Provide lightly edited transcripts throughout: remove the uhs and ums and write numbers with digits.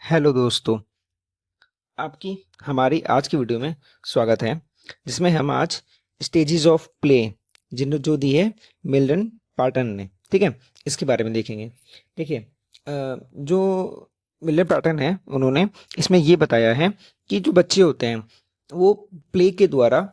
Hello दोस्तों, आपकी हमारी आज की वीडियो में स्वागत है। जिसमें हम आज स्टेजेस ऑफ प्ले जिन जो दी है मिल्टन पार्टन ने, ठीक है, इसके बारे में देखेंगे। देखिए, जो मिल्टन पार्टन है उन्होंने इसमें ये बताया है कि जो बच्चे होते हैं वो प्ले के द्वारा,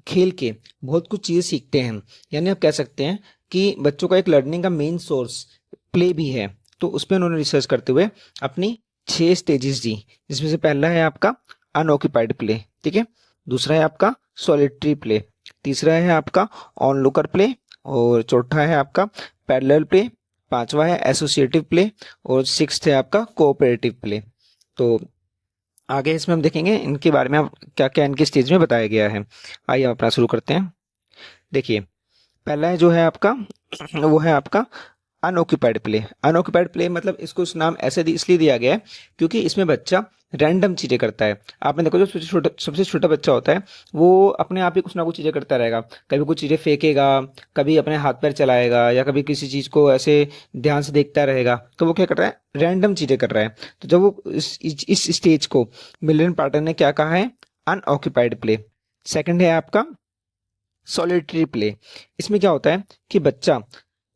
खेल के बहुत कुछ चीज़ें सीखते हैं। यानी आप कह सकते हैं कि बच्चों का एक लर्निंग का मेन सोर्स प्ले भी है। तो उस पर उन्होंने रिसर्च करते हुए अपनी 6 स्टेजेस दी, जिसमें से पहला है आपका अनऑक्यूपाइड प्ले, ठीक है। दूसरा है आपका सॉलिटरी प्ले। तीसरा है आपका ऑन लुकर प्ले। और चौथा है आपका पैरेलल प्ले। पांचवा है एसोसिएटिव प्ले। और सिक्स्थ है आपका कोऑपरेटिव प्ले। तो आगे इसमें हम देखेंगे इनके बारे में क्या क्या इनके स्टेज में बताया गया है। आइए हम अपना शुरू करते हैं। देखिए, पहला है जो है आपका वो है आपका अनऑक्यूपाइड प्ले। अनऑक्यूपाइड प्ले मतलब इसको इस नाम ऐसे इसलिए दिया गया है क्योंकि इसमें बच्चा रैंडम चीज़ें करता है। आपने देखो, जो सबसे छोटा बच्चा होता है वो अपने आप ही कुछ ना कुछ चीज़ें करता रहेगा। कभी कुछ चीज़ें फेंकेगा, कभी अपने हाथ पैर चलाएगा, या कभी किसी चीज़ को ऐसे ध्यान से देखता रहेगा। तो वो क्या कर रहा है, रैंडम चीज़ें कर रहा है। तो जब वो इस स्टेज को मिलियन पार्टनर ने क्या कहा है, अनऑक्यूपाइड प्ले। सेकंड है आपका सॉलिटरी प्ले। इसमें क्या होता है कि बच्चा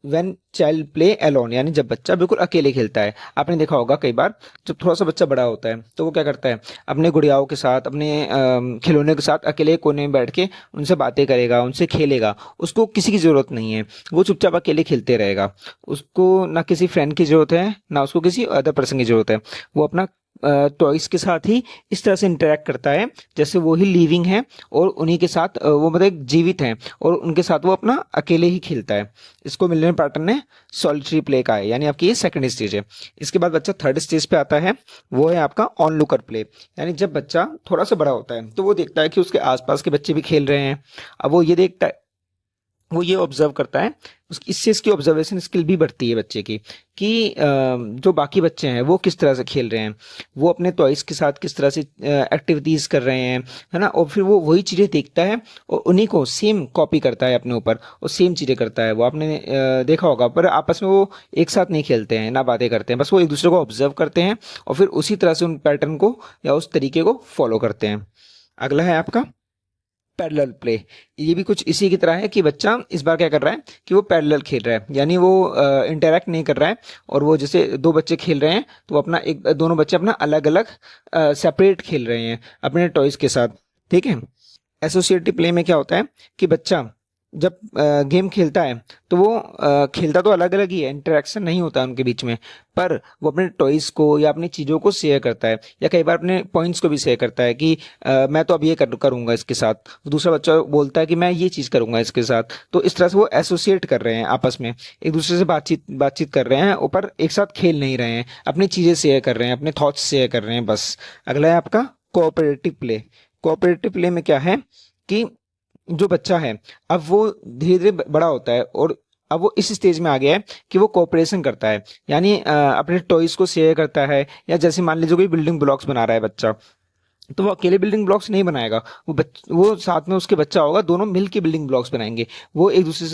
वेन चाइल्ड प्ले अलोन, यानी जब बच्चा बिल्कुल अकेले खेलता है। आपने देखा होगा कई बार, जब थोड़ा सा बच्चा बड़ा होता है तो वो क्या करता है, अपने गुड़ियाओं के साथ, अपने खिलौने के साथ अकेले कोने में बैठ के उनसे बातें करेगा, उनसे खेलेगा। उसको किसी की ज़रूरत नहीं है, वो चुपचाप अकेले खेलते रहेगा। उसको ना किसी फ्रेंड की ज़रूरत है, ना उसको किसी अदर पर्सन की ज़रूरत है। वो अपना टॉयज के साथ ही इस तरह से इंटरेक्ट करता है जैसे वो ही लिविंग है, और उन्हीं के साथ वो मतलब एक जीवित हैं, और उनके साथ वो अपना अकेले ही खेलता है। इसको मिलियन पार्टनर ने सॉलिटरी प्ले का है, यानी आपकी ये सेकंड स्टेज है। इसके बाद बच्चा थर्ड स्टेज पे आता है, वो है आपका ऑन लुकर प्ले। यानी जब बच्चा थोड़ा सा बड़ा होता है तो वो देखता है कि उसके आसपास के बच्चे भी खेल रहे हैं। अब वो ये देखता है, वो ये ऑब्जर्व करता है, इससे इसकी ऑब्जर्वेशन स्किल भी बढ़ती है बच्चे की, कि जो बाकी बच्चे हैं वो किस तरह से खेल रहे हैं, वो अपने टॉयज के साथ किस तरह से एक्टिविटीज कर रहे हैं, है ना। और फिर वो वही चीज़ें देखता है और उन्हीं को सेम कॉपी करता है अपने ऊपर, और सेम चीज़ें करता है। वो आपने देखा होगा, पर आपस में वो एक साथ नहीं खेलते हैं, ना बातें करते हैं, बस वो एक दूसरे को ऑब्जर्व करते हैं और फिर उसी तरह से उन पैटर्न को या उस तरीके को फॉलो करते हैं। अगला है आपका पैरेलल प्ले। ये भी कुछ इसी की तरह है कि बच्चा इस बार क्या कर रहा है कि वो पैरेलल खेल रहा है, यानी वो इंटरेक्ट नहीं कर रहा है। और वो जैसे दो बच्चे खेल रहे हैं तो वो अपना एक दोनों बच्चे अपना अलग अलग सेपरेट खेल रहे हैं अपने टॉयज के साथ, ठीक है। एसोसिएटिव प्ले में क्या होता है कि बच्चा जब गेम खेलता है तो वो खेलता तो अलग अलग ही है, इंटरेक्शन नहीं होता उनके बीच में, पर वो अपने टॉयज को या अपनी चीज़ों को शेयर करता है, या कई बार अपने पॉइंट्स को भी शेयर करता है कि मैं तो अब ये करूंगा इसके साथ। दूसरा बच्चा बोलता है कि मैं ये चीज़ करूंगा इसके साथ। तो इस तरह से वो एसोसिएट कर रहे हैं, आपस में एक दूसरे से बातचीत बातचीत कर रहे हैं, ऊपर एक साथ खेल नहीं रहे हैं, अपनी चीज़ें शेयर कर रहे हैं, अपने थॉट्स शेयर कर रहे हैं बस। अगला है आपका कोऑपरेटिव प्ले। कोऑपरेटिव प्ले में क्या है कि जो बच्चा है, अब वो धीरे धीरे बड़ा होता है, और अब वो इस स्टेज में आ गया है कि वो कोऑपरेशन करता है, यानी अपने टॉयज को शेयर करता है। या जैसे मान लीजिए कोई बिल्डिंग ब्लॉक्स बना रहा है बच्चा, तो वो अकेले बिल्डिंग ब्लॉक्स नहीं बनाएगा, वो साथ में उसके बच्चा होगा, दोनों मिल के बिल्डिंग ब्लॉक्स बनाएंगे। वो एक दूसरे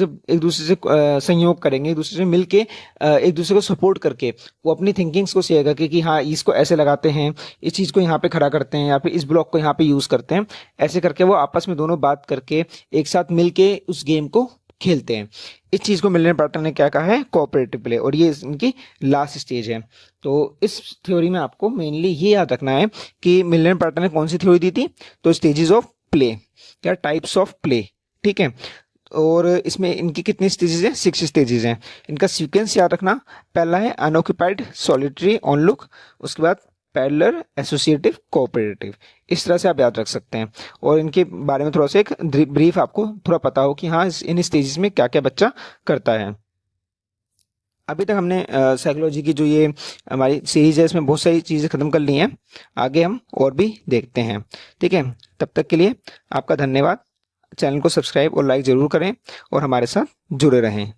से संयोग करेंगे, एक दूसरे से मिल के एक दूसरे को सपोर्ट करके वो अपनी थिंकिंग्स को शेयर करके कि हाँ, इसको ऐसे लगाते हैं, इस चीज़ को यहाँ पे खड़ा करते हैं, या फिर इस ब्लॉक को यहाँ पे यूज़ करते हैं। ऐसे करके वो आपस में दोनों बात करके एक साथ मिल के उस गेम को खेलते हैं। इस चीज़ को मिलियन पार्टनर ने क्या कहा है, कोऑपरेटिव प्ले, और ये इनकी लास्ट स्टेज है। तो इस थ्योरी में आपको मेनली ये याद रखना है कि मिलियन पार्टनर ने कौन सी थ्योरी दी थी, तो स्टेजेस ऑफ प्ले या टाइप्स ऑफ प्ले, ठीक है। और इसमें इनकी कितनी स्टेजेस हैं, 6 स्टेजेस हैं। इनका सीक्वेंस याद रखना, पहला है अनऑक्यूपाइड, सॉलिटरी, ऑन लुक, उसके बाद पैरेलल, एसोसिएटिव, कोऑपरेटिव। इस तरह से आप याद रख सकते हैं, और इनके बारे में थोड़ा सा एक ब्रीफ आपको थोड़ा पता हो कि हाँ, इन स्टेजेस में क्या क्या बच्चा करता है। अभी तक हमने साइकोलॉजी की जो ये हमारी सीरीज है इसमें बहुत सारी चीज़ें ख़त्म कर ली हैं। आगे हम और भी देखते हैं, ठीक है। तब तक के लिए आपका धन्यवाद। चैनल को सब्सक्राइब और लाइक ज़रूर करें और हमारे साथ जुड़े रहें।